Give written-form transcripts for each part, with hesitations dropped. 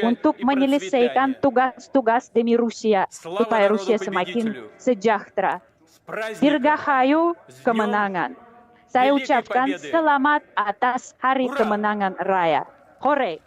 untuk menyelesaikan tugas-tugas demi Rusia, supaya Rusia semakin sejahtera. Dirgahayu kemenangan. Saya ucapkan selamat atas Hari Kemenangan Raya. Hore!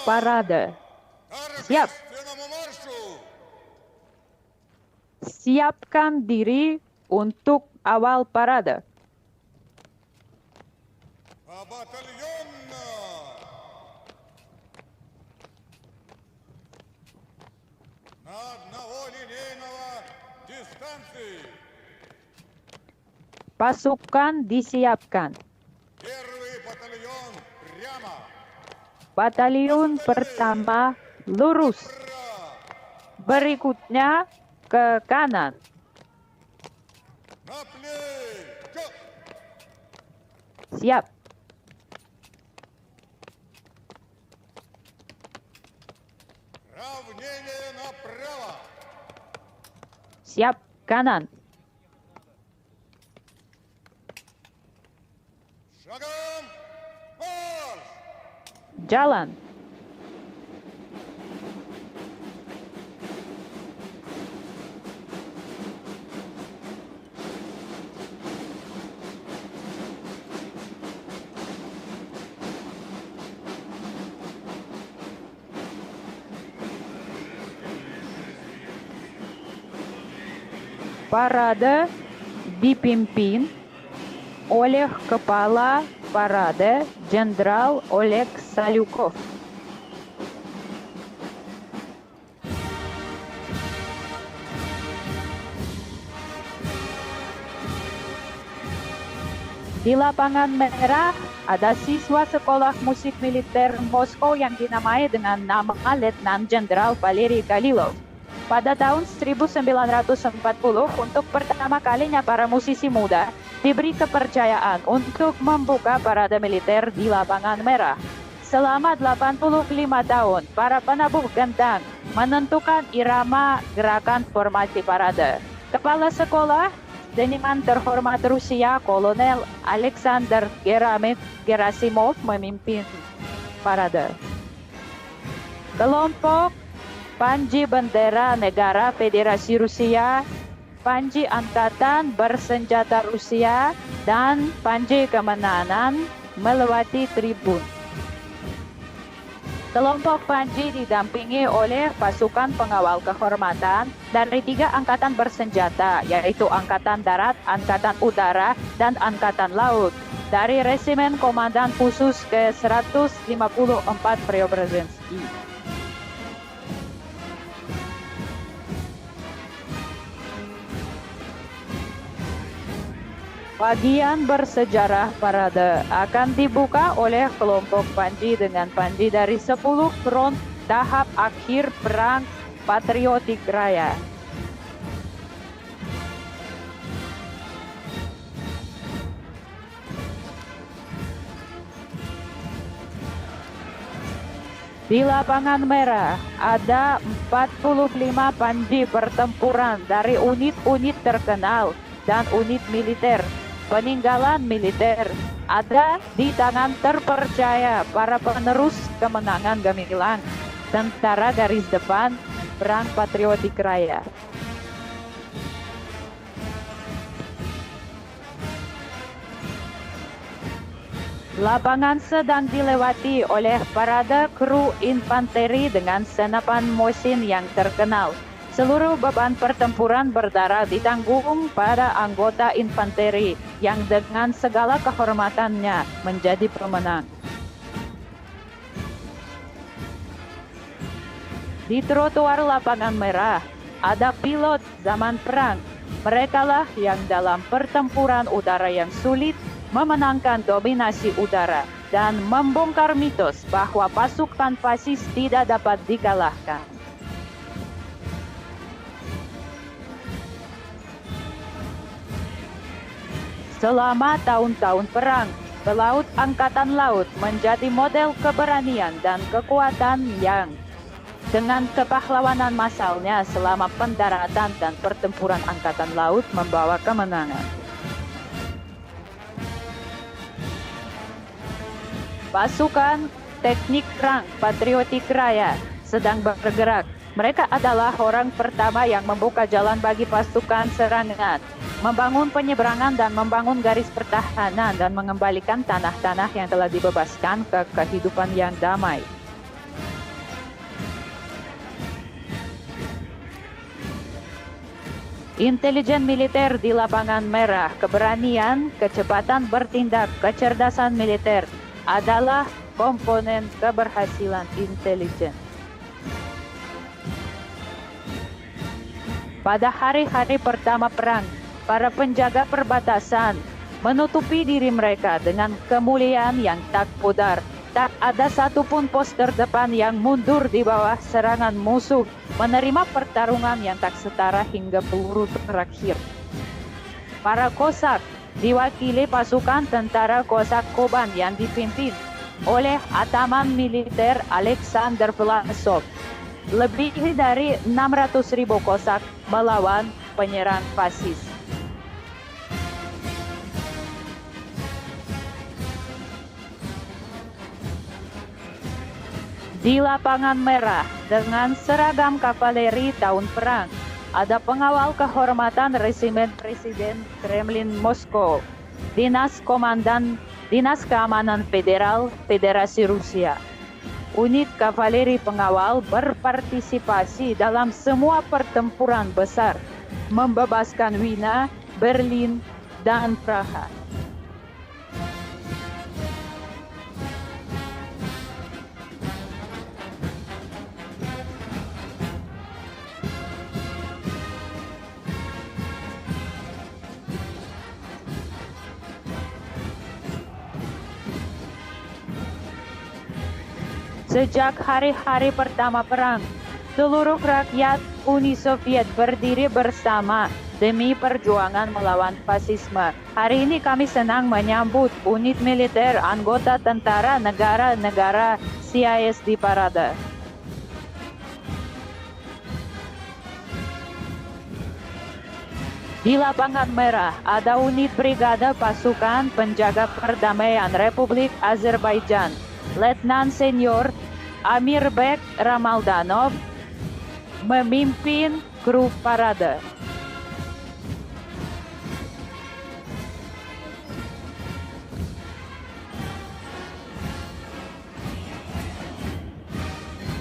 Parade. Siap. Siapkan diri untuk awal parade. Pasukan disiapkan. Batalion pertama lurus. Berikutnya ke kanan. Siap. Siap kanan. Jalan. Parade dipimpin oleh Kepala Parade Jenderal Oleg Salyukov. Di lapangan merah ada siswa sekolah musik militer Moskow yang dinamai dengan nama Letnan Jenderal Valery Galilov. Pada tahun 1940, untuk pertama kalinya para musisi muda diberi kepercayaan untuk membuka parade militer di lapangan merah. Selama 85 tahun, para penabuh gendang menentukan irama gerakan formasi parade. Kepala sekolah, seniman terhormat Rusia, Kolonel Alexander Gerasimov memimpin parade. Kelompok Panji Bendera Negara Federasi Rusia, Panji Angkatan Bersenjata Rusia, dan Panji Kemenangan melewati tribun. Kelompok Panji didampingi oleh pasukan pengawal kehormatan dari 3 angkatan bersenjata, yaitu Angkatan Darat, Angkatan Udara, dan Angkatan Laut, dari Resimen Komandan Khusus ke-154 Preobrazhensky. Bagian bersejarah parade akan dibuka oleh kelompok Panji dengan Panji dari 10 front tahap akhir Perang Patriotik Raya. Di lapangan merah ada 45 pandi pertempuran dari unit-unit terkenal dan unit militer. Peninggalan militer ada di tangan terpercaya para penerus kemenangan gemilang, tentara garis depan, perang patriotik raya. Lapangan sedang dilewati oleh parade kru infanteri dengan senapan mesin yang terkenal. Seluruh beban pertempuran berdarah ditanggung pada anggota infanteri yang dengan segala kehormatannya menjadi pemenang. Di trotoar lapangan merah ada pilot zaman perang. Merekalah yang dalam pertempuran udara yang sulit memenangkan dominasi udara dan membongkar mitos bahwa pasukan fasis tidak dapat dikalahkan. Selama tahun-tahun perang, pelaut angkatan laut menjadi model keberanian dan kekuatan yang dengan kepahlawanan massalnya selama pendaratan dan pertempuran angkatan laut membawa kemenangan. Pasukan teknik perang patriotik raya sedang bergerak. Mereka adalah orang pertama yang membuka jalan bagi pasukan serangan, membangun penyeberangan dan membangun garis pertahanan dan mengembalikan tanah-tanah yang telah dibebaskan ke kehidupan yang damai. Intelijen militer di lapangan merah, keberanian, kecepatan bertindak, kecerdasan militer adalah komponen keberhasilan intelijen. Pada hari-hari pertama perang, para penjaga perbatasan menutupi diri mereka dengan kemuliaan yang tak pudar. Tak ada satupun pos terdepan yang mundur di bawah serangan musuh, menerima pertarungan yang tak setara hingga peluru terakhir. Para Kosak diwakili pasukan tentara Kosak Koban yang dipimpin oleh ataman militer Alexander Vlasov. Lebih dari 600.000 Kosak melawan penyerang fasis. Di lapangan merah dengan seragam kavaleri tahun perang, ada pengawal kehormatan resimen Presiden Kremlin Moskow, Dinas Keamanan Federal Federasi Rusia. Unit kavaleri pengawal berpartisipasi dalam semua pertempuran besar, membebaskan Wina, Berlin, dan Praha. Sejak hari-hari pertama perang, seluruh rakyat Uni Soviet berdiri bersama demi perjuangan melawan fasisme. Hari ini kami senang menyambut unit militer anggota tentara negara-negara CIS di parade. Di lapangan merah ada unit brigade pasukan penjaga perdamaian Republik Azerbaijan. Letnan Senior Amirbek Ramaldanov memimpin grup parade.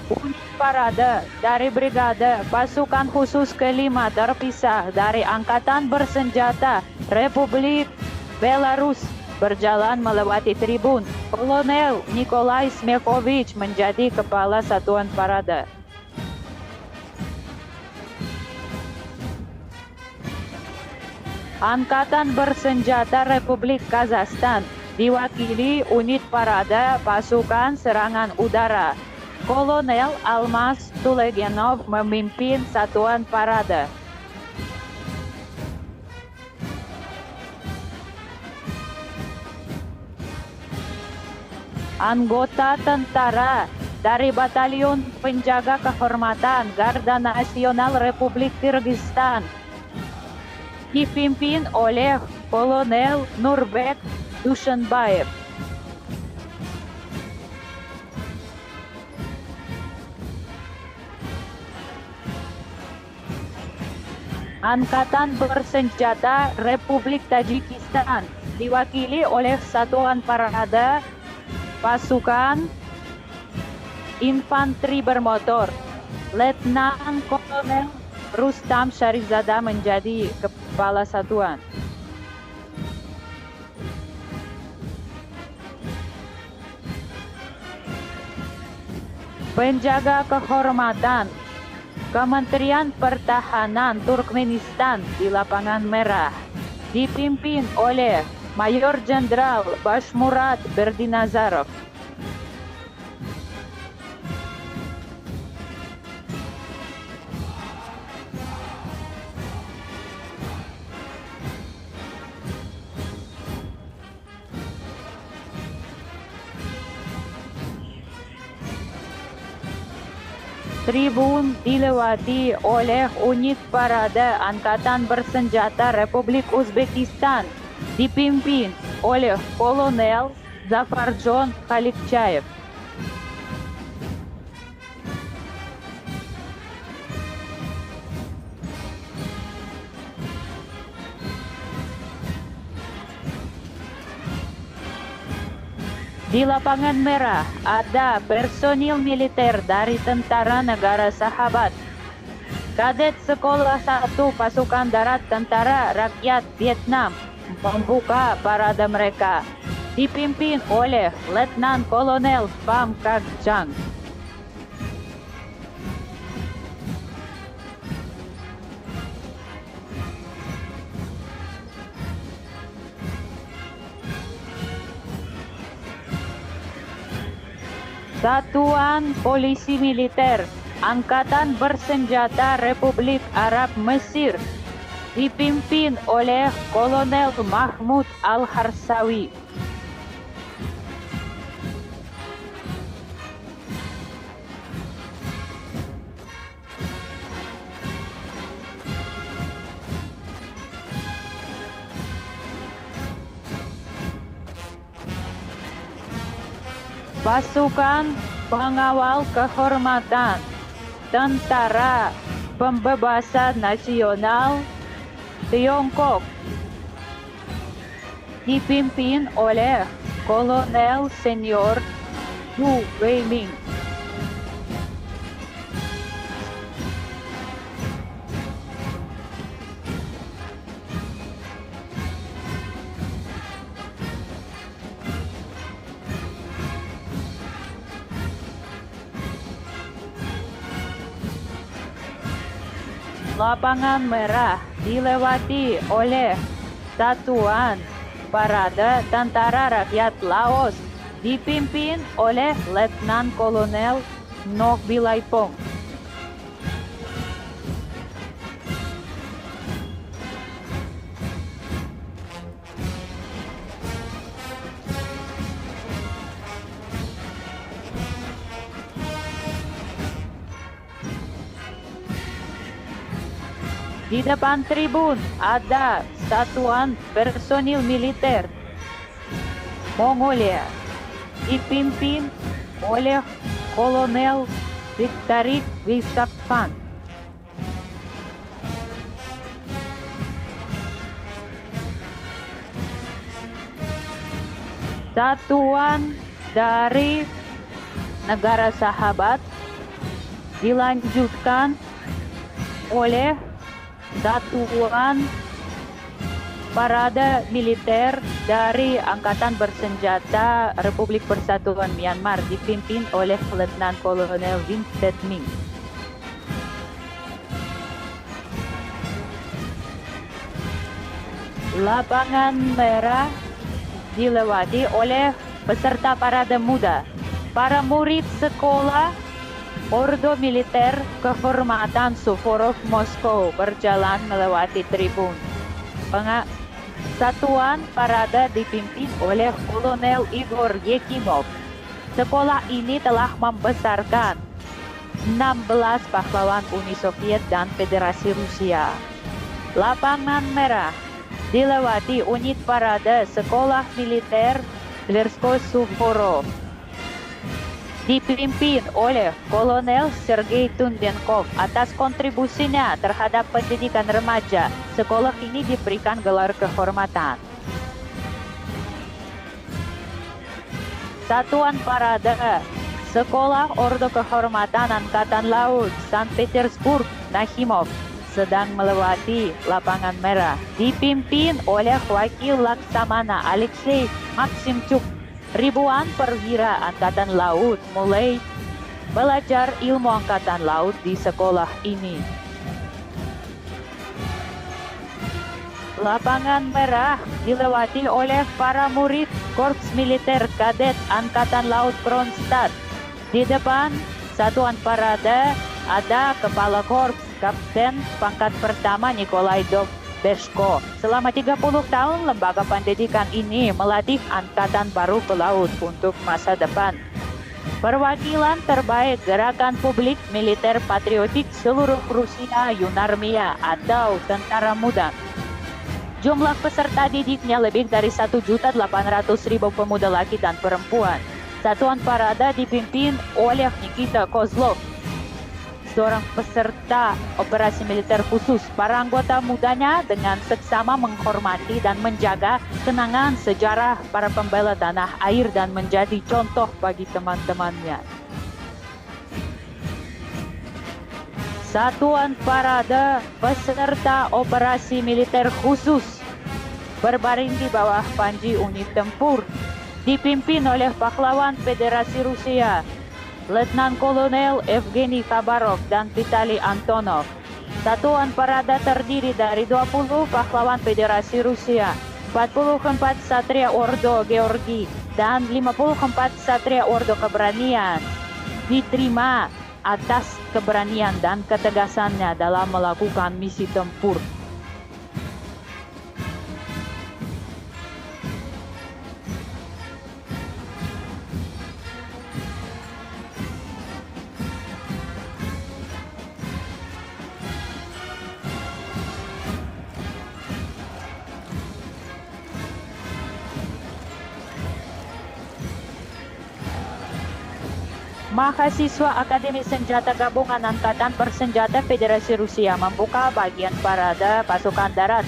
Unit parade dari brigade pasukan khusus kelima terpisah dari Angkatan Bersenjata Republik Belarus berjalan melewati tribun. Kolonel Nikolai Smekovich menjadi kepala satuan parade. Angkatan Bersenjata Republik Kazakhstan diwakili unit parade pasukan serangan udara. Kolonel Almas Tulegenov memimpin satuan parade. Anggota tentara dari Batalion Penjaga Kehormatan Garda Nasional Republik Kyrgyzstan, dipimpin oleh Kolonel Nurbek Dushanbayev. Angkatan Bersenjata Republik Tajikistan diwakili oleh Satuan Parada Pasukan Infanteri Bermotor. Letnan Kolonel Rustam Sharifzada menjadi Kepala Satuan. Penjaga Kehormatan Kementerian Pertahanan Turkmenistan di Lapangan Merah dipimpin oleh Mayor Jenderal Bashmurat Berdinazarov. Tribun dilewati oleh unit parade Angkatan Bersenjata Republik Uzbekistan dipimpin oleh Kolonel Zafarjon Khalikchayev. Di Lapangan Merah ada personil militer dari Tentara Negara Sahabat, Kadet Sekolah 1 Pasukan Darat Tentara Rakyat Vietnam membuka parade mereka, dipimpin oleh Letnan Kolonel Pham Kak Chang. Satuan Polisi Militer Angkatan Bersenjata Republik Arab Mesir dipimpin oleh Kolonel Mahmud Al-Harsawi. Pasukan Pengawal Kehormatan Tentara Pembebasan Nasional Tiongkok dipimpin oleh Kolonel Senior Hu Weiming. Lapangan Merah dilewati oleh Satuan Parade Tentara Rakyat Laos dipimpin oleh Letnan Kolonel Noh Vilaipong. Di depan tribun ada Satuan Personil Militer Mongolia dipimpin oleh Kolonel Viktarik Visakpan. Satuan dari Negara Sahabat dilanjutkan oleh Satuan Parade Militer dari Angkatan Bersenjata Republik Persatuan Myanmar dipimpin oleh Letnan Kolonel Vincent Ming. Lapangan Merah dilewati oleh peserta parade muda, para murid sekolah Ordo Militer Kehormatan Suvorov Moskow berjalan melewati tribun. Satuan parade dipimpin oleh Kolonel Igor Yekimov. Sekolah ini telah membesarkan 16 pahlawan Uni Soviet dan Federasi Rusia. Lapangan Merah dilewati unit parade Sekolah Militer Lersko-Suvorov, dipimpin oleh Kolonel Sergei Tundenkov. Atas kontribusinya terhadap pendidikan remaja, sekolah ini diberikan gelar kehormatan. Satuan Parade Sekolah Ordo Kehormatan Angkatan Laut Sankt Petersburg Nakhimov sedang melewati lapangan merah, dipimpin oleh Wakil Laksamana Alexei Maksimchuk. Ribuan perwira Angkatan Laut mulai belajar ilmu Angkatan Laut di sekolah ini. Lapangan merah dilewati oleh para murid Korps Militer Kadet Angkatan Laut Kronstadt. Di depan satuan parade ada Kepala Korps Kapten Pangkat Pertama Nikolai Dobeshko. Selama 30 tahun, lembaga pendidikan ini melatih angkatan baru pelaut untuk masa depan. Perwakilan terbaik Gerakan Publik Militer Patriotik Seluruh Rusia Yunarmia atau Tentara Muda. Jumlah peserta didiknya lebih dari 1.800.000 pemuda laki dan perempuan. Satuan parade dipimpin oleh Nikita Kozlov, seorang peserta operasi militer khusus. Para anggota mudanya dengan seksama menghormati dan menjaga kenangan sejarah para pembela tanah air dan menjadi contoh bagi teman-temannya. Satuan parade peserta operasi militer khusus berbaring di bawah panji unit tempur, dipimpin oleh pahlawan Federasi Rusia, Letnan Kolonel Evgeny Khabarov dan Vitali Antonov. Satuan parade terdiri dari 20 pahlawan Federasi Rusia, 44 Satria Ordo Georgi, dan 54 Satria Ordo Keberanian. Diterima atas keberanian dan ketegasannya dalam melakukan misi tempur. Mahasiswa Akademi Senjata Gabungan Angkatan Bersenjata Federasi Rusia membuka bagian parade pasukan darat.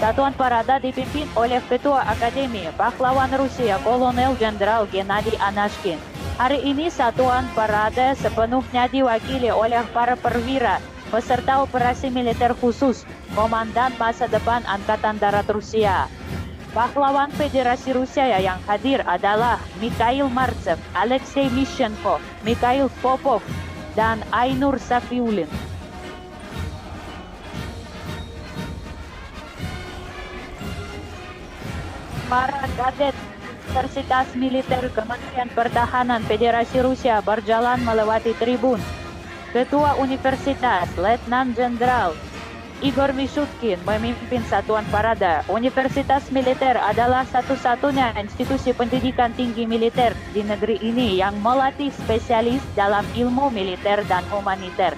Satuan parade dipimpin oleh Ketua Akademi Pahlawan Rusia Kolonel Jenderal Gennady Anashkin. Hari ini satuan parade sepenuhnya diwakili oleh para perwira peserta operasi militer khusus Komandan Masa Depan Angkatan Darat Rusia. Pahlawan Federasi Rusia yang hadir adalah Mikhail Martsev, Alexei Mishenko, Mikhail Popov, dan Ainur Safiulin. Para kadet Universitas Militer Kementerian Pertahanan Federasi Rusia berjalan melewati tribun. Ketua Universitas, Letnan Jenderal Igor Mishutkin, memimpin satuan parade. Universitas Militer adalah satu-satunya institusi pendidikan tinggi militer di negeri ini yang melatih spesialis dalam ilmu militer dan humaniter.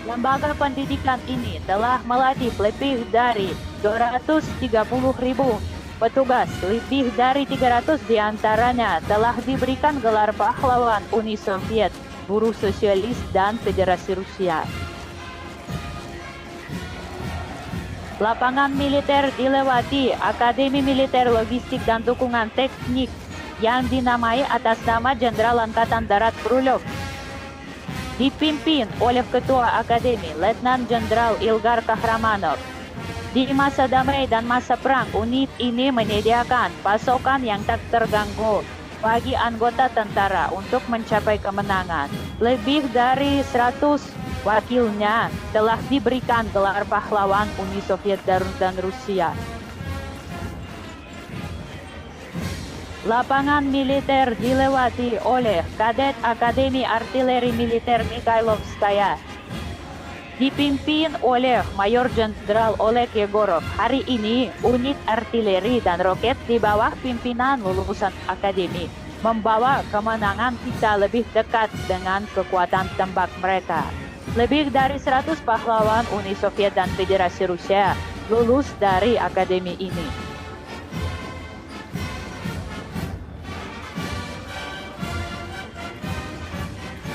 Lembaga pendidikan ini telah melatih lebih dari 230.000 petugas, lebih dari 300 diantaranya telah diberikan gelar pahlawan Uni Soviet, Buruh Sosialis, dan Federasi Rusia. Lapangan militer dilewati Akademi Militer Logistik dan Dukungan Teknik yang dinamai atas nama Jenderal Angkatan Darat Krulov. Dipimpin oleh Ketua Akademi Letnan Jenderal Ilgar Kahramanov. Di masa damai dan masa perang, unit ini menyediakan pasokan yang tak terganggu bagi anggota tentara untuk mencapai kemenangan. Lebih dari 100 wakilnya telah diberikan gelar pahlawan Uni Soviet dan Rusia. Lapangan militer dilewati oleh Kadet Akademi Artileri Militer Mikhailovskaya, dipimpin oleh Mayor Jenderal Oleg Yegorov. Hari ini unit artileri dan roket di bawah pimpinan lulusan akademi membawa kemenangan kita lebih dekat dengan kekuatan tembak mereka. Lebih dari 100 pahlawan Uni Soviet dan Federasi Rusia lulus dari akademi ini.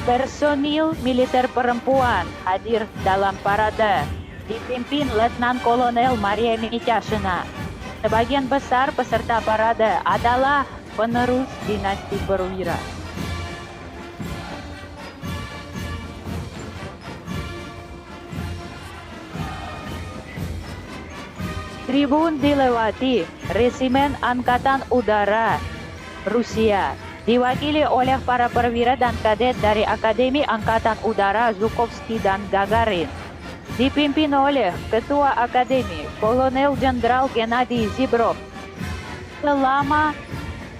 Personil militer perempuan hadir dalam parade, dipimpin Letnan Kolonel Maria Mityashina. Sebagian besar peserta parade adalah penerus dinasti perwira. Tribun dilewati Resimen Angkatan Udara Rusia, diwakili oleh para perwira dan kadet dari Akademi Angkatan Udara Zhukovsky dan Gagarin. Dipimpin oleh Ketua Akademi, Kolonel Jenderal Gennady Zibrov. Selama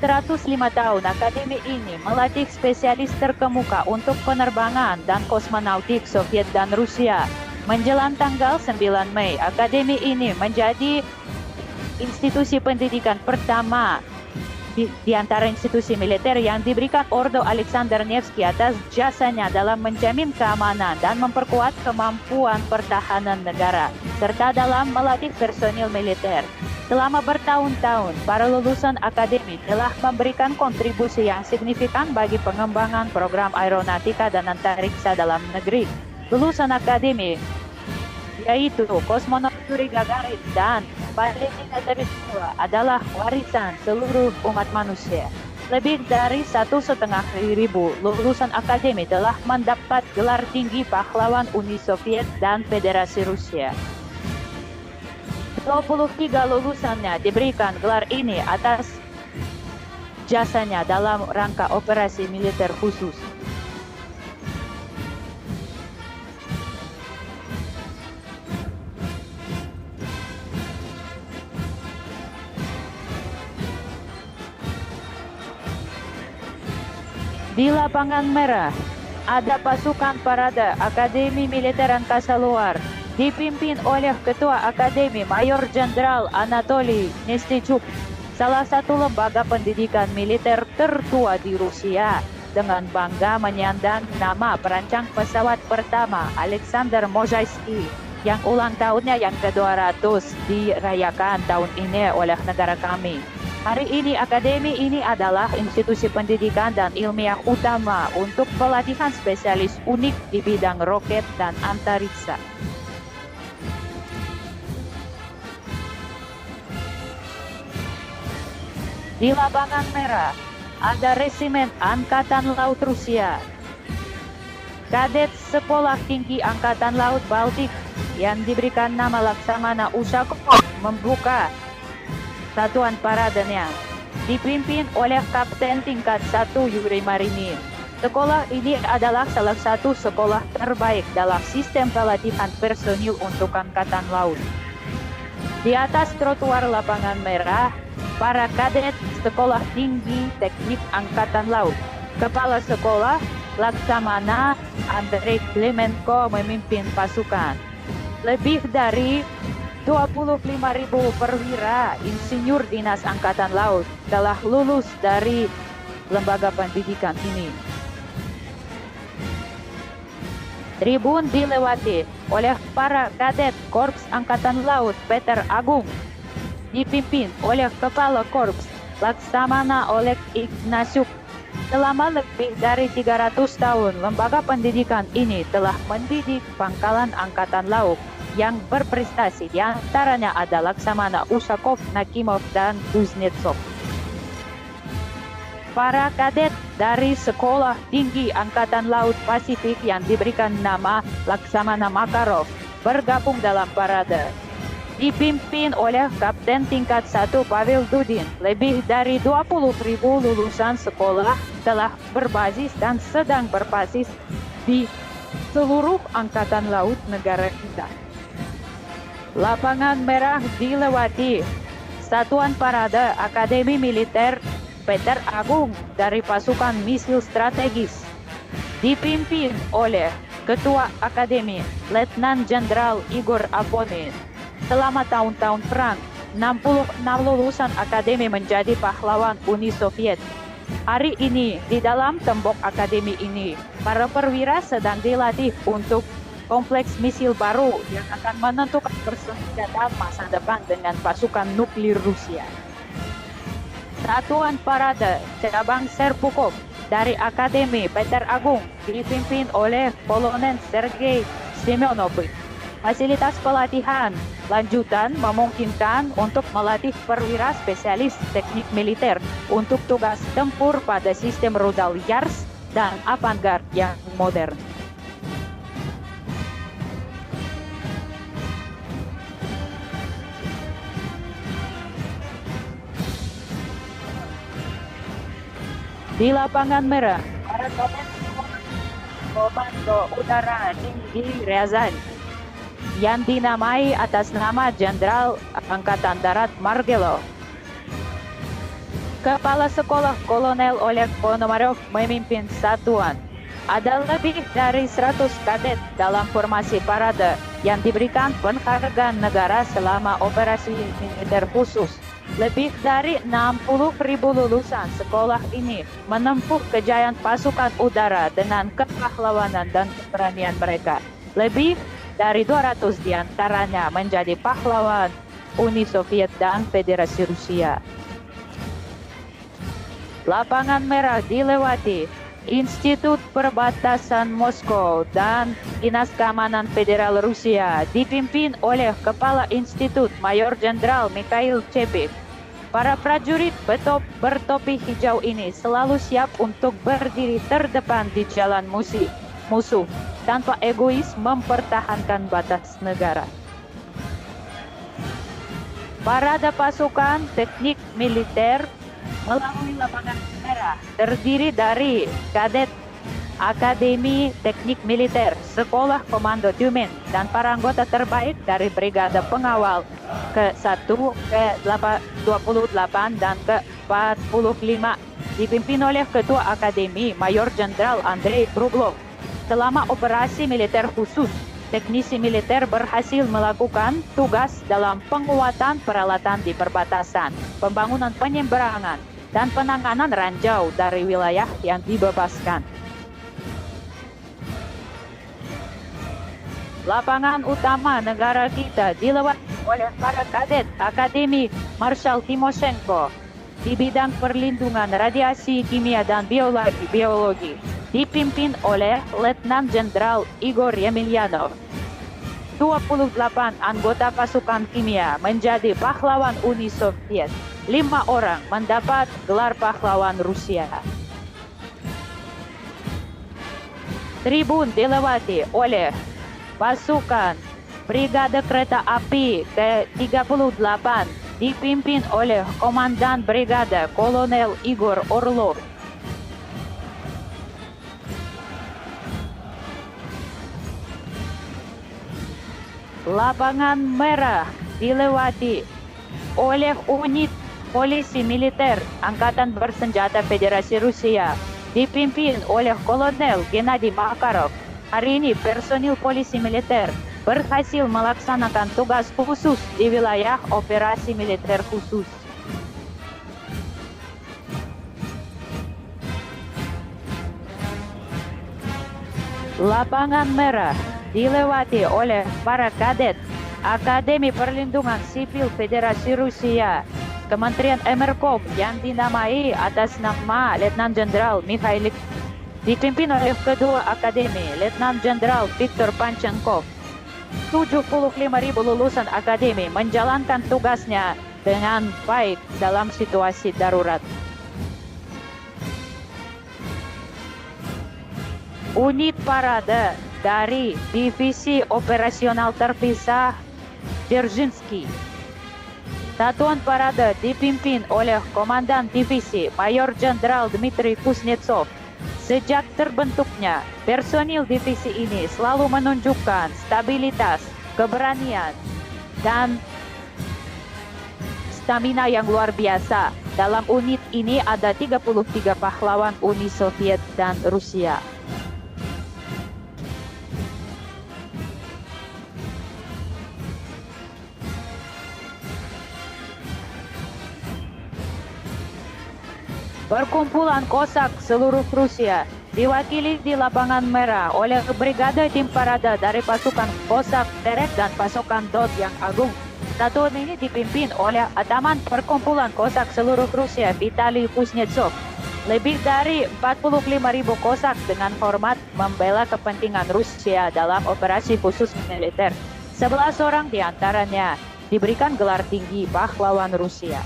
105 tahun, Akademi ini melatih spesialis terkemuka untuk penerbangan dan kosmonautik Soviet dan Rusia. Menjelang tanggal 9 Mei, Akademi ini menjadi institusi pendidikan pertama di antara institusi militer yang diberikan Ordo Alexander Nevsky atas jasanya dalam menjamin keamanan dan memperkuat kemampuan pertahanan negara, serta dalam melatih personil militer. Selama bertahun-tahun, para lulusan akademi telah memberikan kontribusi yang signifikan bagi pengembangan program aeronautika dan antariksa dalam negeri. Lulusan akademi yaitu kosmonaut Yuri Gagarin dan Valentina Tereshkova adalah warisan seluruh umat manusia. Lebih dari 1,5 ribu lulusan akademi telah mendapat gelar tinggi pahlawan Uni Soviet dan Federasi Rusia. 23 lulusannya diberikan gelar ini atas jasanya dalam rangka operasi militer khusus. Di lapangan merah, ada pasukan parade Akademi Militer Angkasa Luar, dipimpin oleh Ketua Akademi Mayor Jenderal Anatoly Nestechuk, salah satu lembaga pendidikan militer tertua di Rusia, dengan bangga menyandang nama perancang pesawat pertama Alexander Mozhaysky, yang ulang tahunnya yang ke-200 dirayakan tahun ini oleh negara kami. Hari ini akademi ini adalah institusi pendidikan dan ilmiah utama untuk pelatihan spesialis unik di bidang roket dan antariksa. Di lapangan merah, ada Resimen Angkatan Laut Rusia. Kadet Sekolah Tinggi Angkatan Laut Baltik yang diberikan nama Laksamana Ushakov membuka satuan paradenya, dipimpin oleh Kapten Tingkat 1 Yuri Marinin. Sekolah ini adalah salah satu sekolah terbaik dalam sistem pelatihan personil untuk Angkatan Laut. Di atas trotoar lapangan merah, para kadet Sekolah Tinggi Teknik Angkatan Laut. Kepala Sekolah Laksamana Andrei Klemenko memimpin pasukan. Lebih dari 25.000 perwira insinyur dinas Angkatan Laut telah lulus dari lembaga pendidikan ini. Tribun dilewati oleh para kadet Korps Angkatan Laut Peter Agung, dipimpin oleh Kepala Korps Laksamana Oleg Ignatiuk. Selama lebih dari 300 tahun, lembaga pendidikan ini telah mendidik pangkalan Angkatan Laut yang berprestasi, di antaranya ada Laksamana Ushakov, Nakimov, dan Kuznetsov. Para kadet dari Sekolah Tinggi Angkatan Laut Pasifik yang diberikan nama Laksamana Makarov bergabung dalam parade. Dipimpin oleh Kapten Tingkat 1 Pavel Dudin, lebih dari 20.000 lulusan sekolah telah berbasis dan sedang berbasis di seluruh Angkatan Laut negara kita. Lapangan merah dilewati satuan parade Akademi Militer Peter Agung dari pasukan misil strategis, dipimpin oleh Ketua Akademi Letnan Jenderal Igor Afonin. Selama tahun-tahun perang, 66 lulusan akademi menjadi pahlawan Uni Soviet. Hari ini, di dalam tembok akademi ini, para perwira sedang dilatih untuk kompleks misil baru yang akan menentukan persenjataan masa depan dengan pasukan nuklir Rusia. Satuan Parade Cabang Serpukov dari Akademi Peter Agung dipimpin oleh Kolonel Sergei Semyonovich. Fasilitas pelatihan lanjutan memungkinkan untuk melatih perwira spesialis teknik militer untuk tugas tempur pada sistem rudal Yars dan avantgarde yang modern. Di lapangan merah, para Komando Udara Tinggi Ryazan yang dinamai atas nama Jenderal Angkatan Darat Margelov. Kepala Sekolah Kolonel Oleg Ponomarev memimpin satuan. Ada lebih dari 100 kadet dalam formasi parade yang diberikan penghargaan negara selama operasi militer khusus. Lebih dari 60.000 lulusan sekolah ini menempuh kejayaan pasukan udara dengan kepahlawanan dan keberanian mereka. Lebih dari 200 diantaranya menjadi pahlawan Uni Soviet dan Federasi Rusia. Lapangan merah dilewati Institut Perbatasan Moskow dan Dinas Keamanan Federal Rusia dipimpin oleh Kepala Institut Mayor Jenderal Mikhail Chepik. Para prajurit bertopi hijau ini selalu siap untuk berdiri terdepan di jalan musuh tanpa egois mempertahankan batas negara. Parade pasukan teknik militer melalui lapangan merah terdiri dari kadet Akademi Teknik Militer, Sekolah Komando Tyumen, dan para anggota terbaik dari Brigade Pengawal ke-1, ke-28, dan ke-45 dipimpin oleh Ketua Akademi Mayor Jenderal Andrei Kruglov. Selama operasi militer khusus, teknisi militer berhasil melakukan tugas dalam penguatan peralatan di perbatasan, pembangunan penyeberangan, dan penanganan ranjau dari wilayah yang dibebaskan. Lapangan utama negara kita dilewati oleh para kadet Akademi Marshal Timoshenko di bidang perlindungan radiasi kimia dan biologi dipimpin oleh Letnan Jenderal Igor Yemelyanov. 28 anggota pasukan kimia menjadi pahlawan Uni Soviet. 5 orang mendapat gelar pahlawan Rusia. Tribun dilewati oleh pasukan Brigade Kereta Api ke-38 dipimpin oleh Komandan Brigade Kolonel Igor Orlov. Lapangan merah dilewati oleh unit polisi militer Angkatan Bersenjata Federasi Rusia dipimpin oleh Kolonel Gennady Makarov. Hari ini personil polisi militer berhasil melaksanakan tugas khusus di wilayah operasi militer khusus. Lapangan merah dilewati oleh para kadet Akademi Perlindungan Sipil Federasi Rusia, Kementerian Emerkov yang dinamai atas nama Letnan Jenderal Mikhail, dipimpin oleh Kedua Akademi Letnan Jenderal Viktor Panchenkov. 75.000 lulusan akademi menjalankan tugasnya dengan baik dalam situasi darurat. Unit parade dari Divisi Operasional Terpisah Dzerzhinsky. Satuan parade dipimpin oleh Komandan Divisi Mayor Jenderal Dmitry Kuznetsov. Sejak terbentuknya, personil divisi ini selalu menunjukkan stabilitas, keberanian, dan stamina yang luar biasa. Dalam unit ini ada 33 pahlawan Uni Soviet dan Rusia. Perkumpulan Kosak seluruh Rusia diwakili di lapangan merah oleh Brigade Tim Parada dari pasukan Kosak Terek dan pasukan Dot yang Agung. Satuan ini dipimpin oleh Ataman Perkumpulan Kosak seluruh Rusia Vitali Kuznetsov. Lebih dari 45.000 Kosak dengan hormat membela kepentingan Rusia dalam operasi khusus militer. 11 orang di antaranya diberikan gelar tinggi pahlawan Rusia.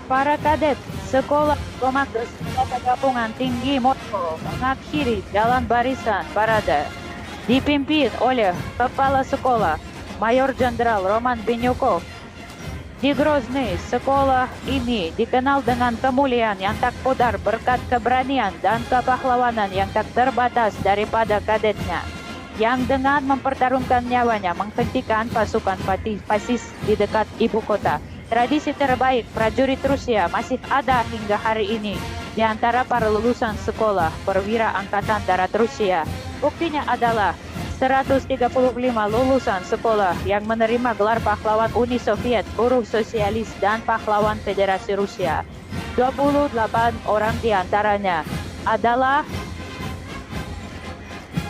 Para kadet Sekolah Komandos Senjata Gabungan Tinggi Moskow mengakhiri jalan barisan parade dipimpin oleh Kepala Sekolah Mayor Jenderal Roman Binyukov. Di Grozny, sekolah ini dikenal dengan kemuliaan yang tak pudar berkat keberanian dan kepahlawanan yang tak terbatas daripada kadetnya, yang dengan mempertarungkan nyawanya menghentikan pasukan fasis di dekat ibu kota. Tradisi terbaik prajurit Rusia masih ada hingga hari ini di antara para lulusan sekolah perwira Angkatan Darat Rusia. Buktinya adalah 135 lulusan sekolah yang menerima gelar pahlawan Uni Soviet, buruh sosialis, dan pahlawan Federasi Rusia. 28 orang di antaranya adalah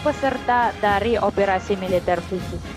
peserta dari operasi militer khusus.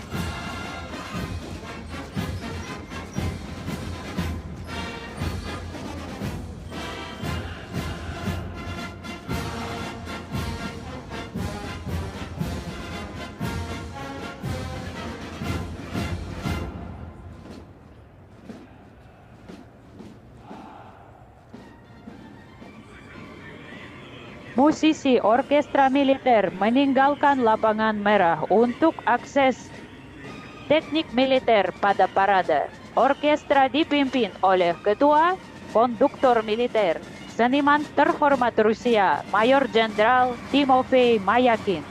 Musisi orkestra militer meninggalkan lapangan merah untuk akses teknik militer pada parade. Orkestra dipimpin oleh Ketua Konduktor Militer, seniman terhormat Rusia, Mayor Jenderal Timofey Mayakin.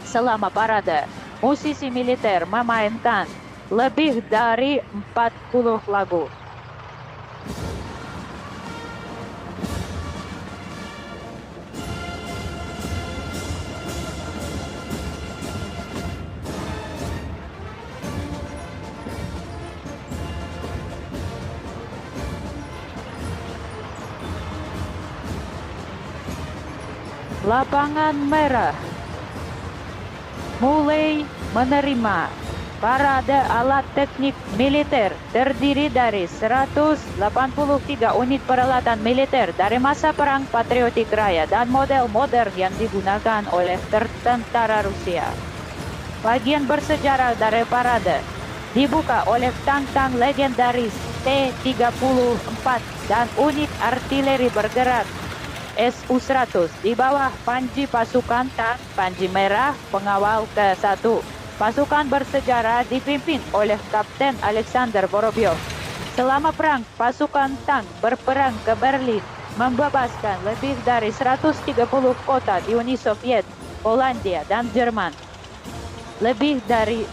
Selama parade, musisi militer memainkan lebih dari 40 lagu. Lapangan merah mulai menerima parade alat teknik militer terdiri dari 183 unit peralatan militer dari masa Perang Patriotik Raya dan model modern yang digunakan oleh tentara Rusia. Bagian bersejarah dari parade dibuka oleh tank-tank legendaris T-34 dan unit artileri bergerak Su-100 di bawah panji pasukan tank panji merah pengawal ke-1. Pasukan bersejarah dipimpin oleh Kapten Alexander Vorobyov. Selama perang, pasukan tank berperang ke Berlin, membebaskan lebih dari 130 kota di Uni Soviet, Polandia, dan Jerman. Lebih dari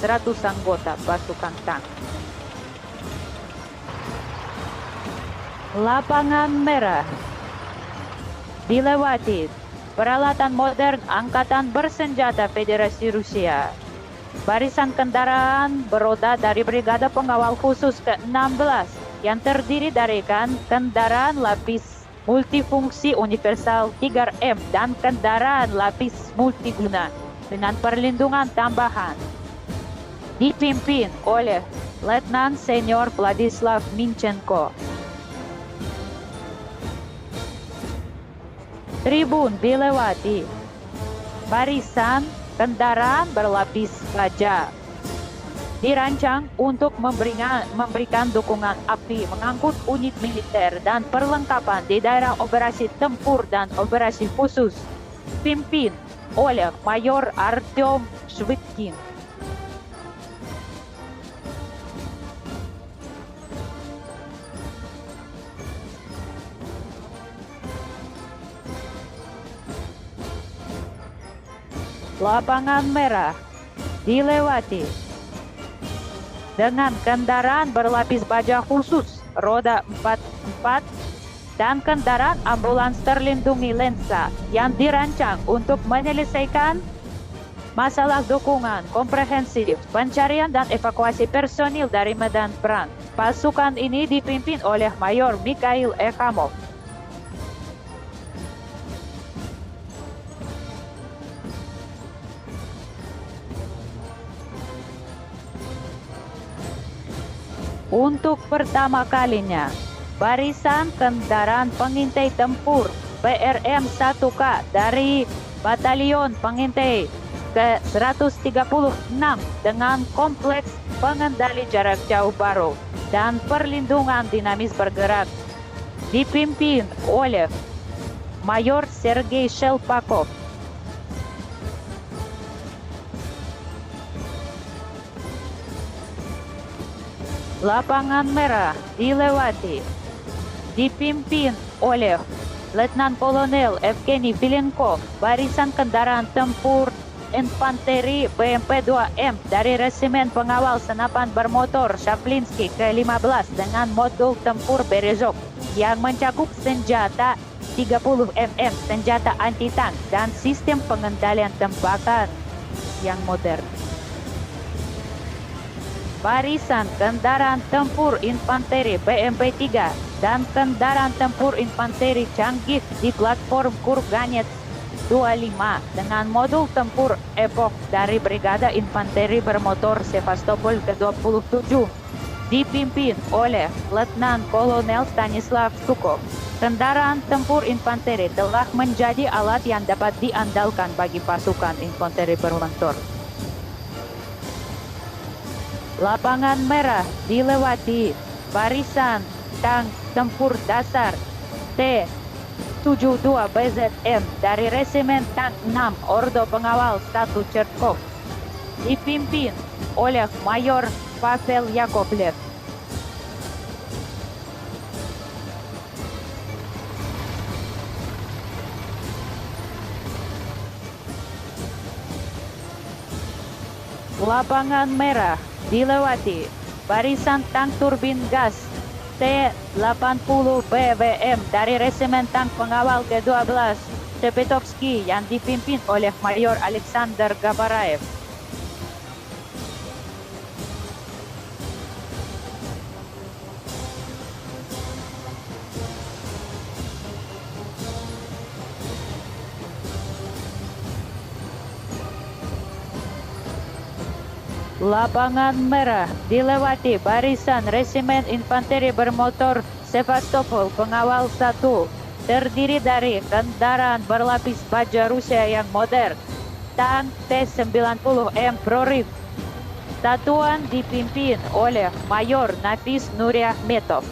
100 anggota pasukan tank. Lapangan merah dilewati peralatan modern Angkatan Bersenjata Federasi Rusia. Barisan kendaraan beroda dari Brigade Pengawal Khusus ke-16 yang terdiri dari kendaraan lapis multifungsi universal Tiger M dan kendaraan lapis multiguna dengan perlindungan tambahan. Dipimpin oleh Letnan Senior Vladislav Minchenko. Tribun dilewati barisan kendaraan berlapis baja dirancang untuk memberikan dukungan api mengangkut unit militer dan perlengkapan di daerah operasi tempur dan operasi khusus, pimpin oleh Mayor Artyom Shvitkin. Lapangan merah dilewati dengan kendaraan berlapis baja khusus roda 4x4 dan kendaraan ambulans terlindungi lensa yang dirancang untuk menyelesaikan masalah dukungan komprehensif, pencarian dan evakuasi personil dari medan perang. Pasukan ini dipimpin oleh Mayor Mikhail Ekhamov. Untuk pertama kalinya, barisan kendaraan pengintai tempur PRM-1K dari Batalion Pengintai ke-136 dengan kompleks pengendali jarak jauh baru dan perlindungan dinamis bergerak dipimpin oleh Mayor Sergei Shelpakov. Lapangan merah dilewati, dipimpin oleh Letnan Kolonel Evgeny Vilenkov, barisan kendaraan tempur infanteri BMP-2M dari Resimen Pengawal Senapan Bermotor Shaplinsky ke-15 dengan modul tempur Berezov yang mencakup senjata 30 mm, senjata anti-tank, dan sistem pengendalian tembakan yang modern. Barisan kendaraan tempur infanteri BMP-3 dan kendaraan tempur infanteri canggih di platform Kurganets 25 dengan modul tempur Epoch dari Brigada Infanteri Bermotor Sevastopol ke-27 dipimpin oleh Letnan Kolonel Stanislav Sukov. Kendaraan tempur infanteri telah menjadi alat yang dapat diandalkan bagi pasukan infanteri bermotor. Lapangan merah dilewati, barisan tank tempur dasar T-72BZM dari Resimen Tank 6 Ordo Pengawal 1 Chertkov dipimpin oleh Mayor Pavel Yakovlev. Lapangan merah dilewati, barisan tank turbin gas T-80 BVM dari Resimen Tank Pengawal ke-12 Tepetovsky yang dipimpin oleh Mayor Alexander Gabaraev. Lapangan merah dilewati, barisan Resimen Infanteri Bermotor Sevastopol Pengawal 1 terdiri dari kendaraan berlapis baja Rusia yang modern, tank T-90M Prorif. Satuan dipimpin oleh Mayor Nafis Nuriahmetov.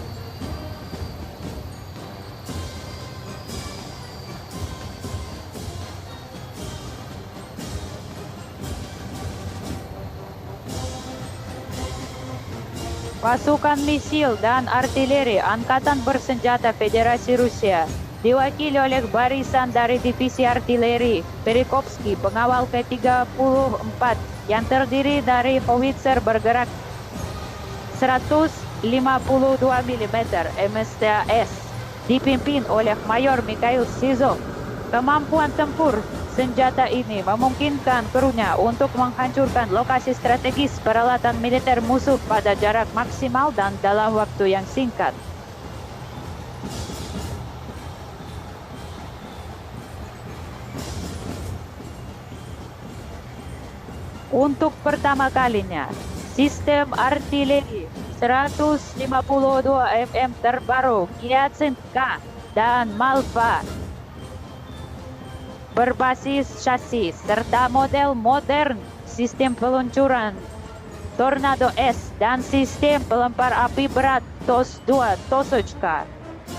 Pasukan misil dan artileri Angkatan Bersenjata Federasi Rusia diwakili oleh barisan dari Divisi Artileri Perikovsky Pengawal ke-34 yang terdiri dari howitzer bergerak 152 mm MSTAS dipimpin oleh Mayor Mikhail Sizov. Kemampuan tempur senjata ini memungkinkan krunya untuk menghancurkan lokasi strategis peralatan militer musuh pada jarak maksimal dan dalam waktu yang singkat. Untuk pertama kalinya, sistem artileri 152 mm terbaru Kyatsin-K dan Malva berbasis chassis serta model modern sistem peluncuran Tornado S dan sistem pelempar api berat TOS-2 Tosochka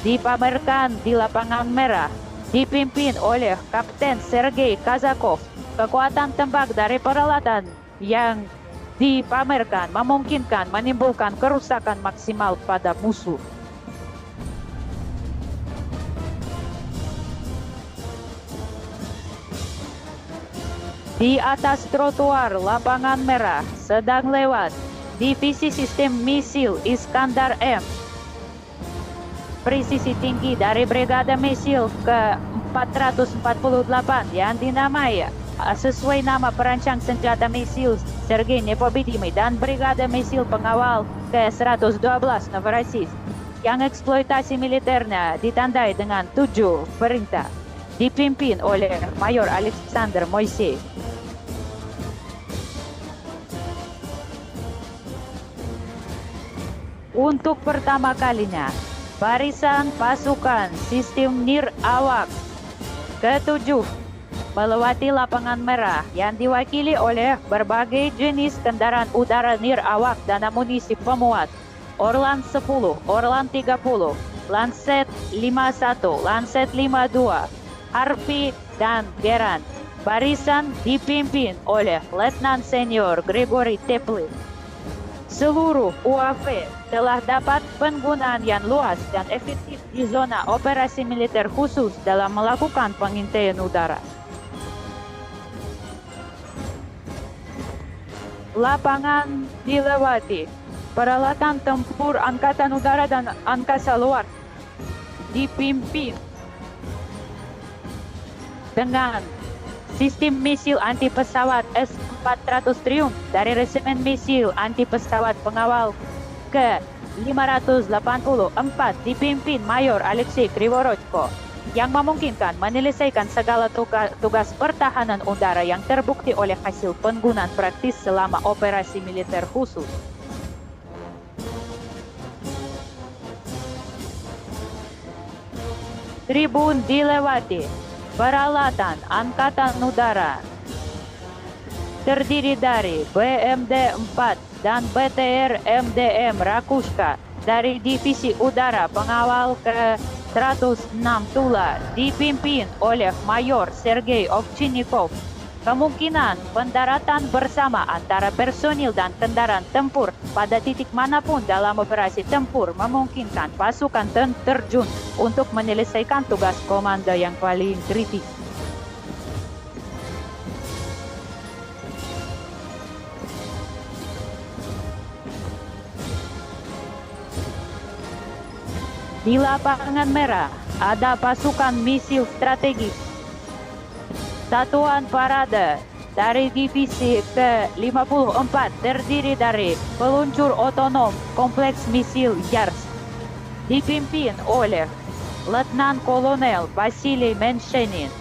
dipamerkan di lapangan merah dipimpin oleh Kapten Sergei Kazakov. Kekuatan tembak dari peralatan yang dipamerkan memungkinkan menimbulkan kerusakan maksimal pada musuh. Di atas trotoar lapangan merah sedang lewat divisi sistem misil Iskandar M presisi tinggi dari Brigade Misil ke-448 yang dinamai sesuai nama perancang senjata misil Sergei Nepobedimый dan Brigade Misil Pengawal ke-112 Novorossiysk yang eksploitasi militernya ditandai dengan 7 perintah dipimpin oleh Mayor Alexander Moiseev. Untuk pertama kalinya, barisan pasukan sistem Nir-Awak ke-7 melewati lapangan merah yang diwakili oleh berbagai jenis kendaraan udara Nir-Awak dan amunisi pemuat Orlan 10, Orlan 30, Lancet 51, Lancet 52, Harpy, dan Geran. Barisan dipimpin oleh Letnan Senior Gregory Teplin. Seluruh UAV telah dapat penggunaan yang luas dan efektif di zona operasi militer khusus dalam melakukan pengintaian udara. Lapangan dilewati. Peralatan tempur Angkatan Udara dan Angkasa Luar dipimpin dengan sistem misil anti pesawat S-400 Triumph dari Resimen Misil Anti Pesawat Pengawal ke-584 dipimpin Mayor Alexei Krivorochko yang memungkinkan menyelesaikan segala tugas pertahanan udara yang terbukti oleh hasil penggunaan praktis selama operasi militer khusus. Tribun dilewati. Peralatan Angkatan Udara terdiri dari BMD-4 dan BTR MDM Rakushka dari Divisi Udara Pengawal ke-106 Tula dipimpin oleh Mayor Sergei Ovchinnikov. Kemungkinan pendaratan bersama antara personil dan kendaraan tempur pada titik manapun dalam operasi tempur memungkinkan pasukan terjun untuk menyelesaikan tugas komando yang paling kritis. Di lapangan merah ada pasukan misil strategis Satuan Parade dari Divisi ke-54 terdiri dari peluncur otonom kompleks misil Yars dipimpin oleh Letnan Kolonel Vasily Menshenin.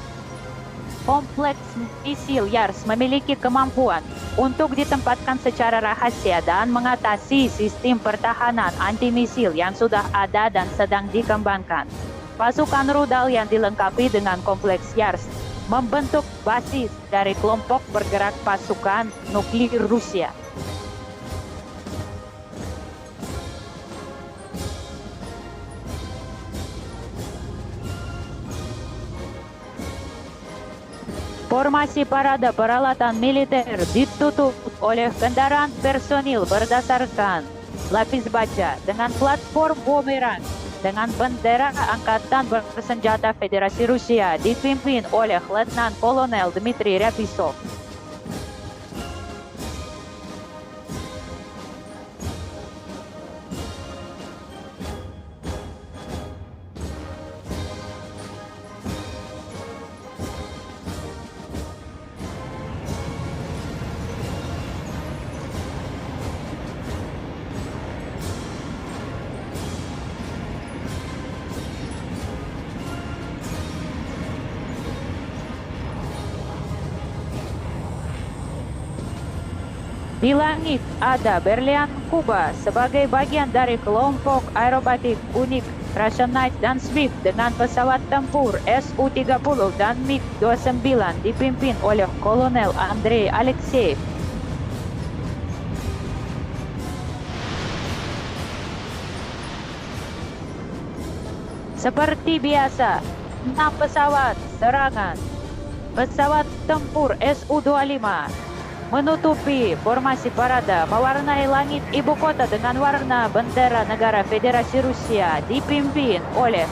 Kompleks misil Yars memiliki kemampuan untuk ditempatkan secara rahasia dan mengatasi sistem pertahanan anti-misil yang sudah ada dan sedang dikembangkan. Pasukan rudal yang dilengkapi dengan kompleks Yars membentuk basis dari kelompok bergerak pasukan nuklir Rusia. Formasi parade peralatan militer ditutup oleh kendaraan personil berdasarkan lapis baja dengan platform bumerang dengan bendera Angkatan Bersenjata Federasi Rusia dipimpin oleh Letnan Kolonel Dmitry Ryapisov. Di langit ada Berlian Kuba sebagai bagian dari kelompok aerobatik unik Russian Knight dan Swift dengan pesawat tempur Su-30 dan MiG-29 dipimpin oleh Kolonel Andrei Alexeyev. Seperti biasa, 6 pesawat serangan pesawat tempur Su-25 menutupi formasi parade mewarnai langit ibu kota dengan warna bendera negara Federasi Rusia dipimpin oleh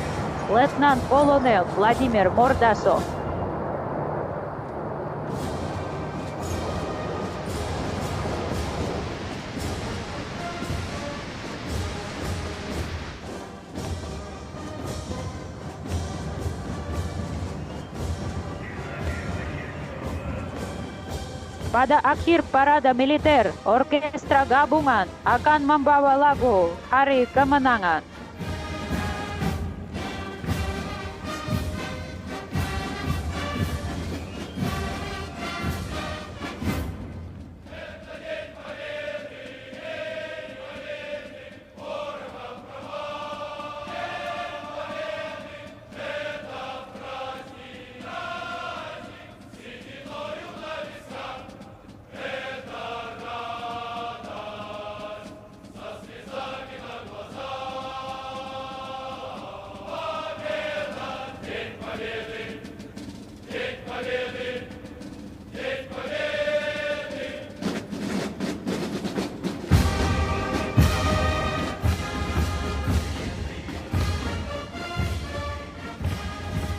Letnan Kolonel Vladimir Mordasov. Pada akhir parade militer, orkestra gabungan akan membawa lagu Hari Kemenangan.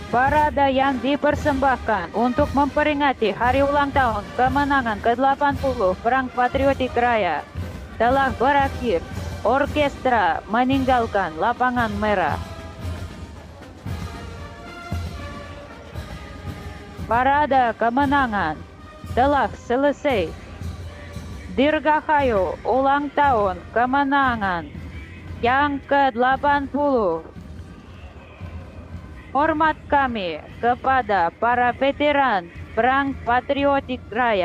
Parade yang dipersembahkan untuk memperingati hari ulang tahun kemenangan ke-80 Perang Patriotik Raya telah berakhir. Orkestra meninggalkan lapangan merah. Parade kemenangan telah selesai. Dirgahayu ulang tahun kemenangan yang ke-80. Hormat kami kepada para veteran Perang Patriotik Raya.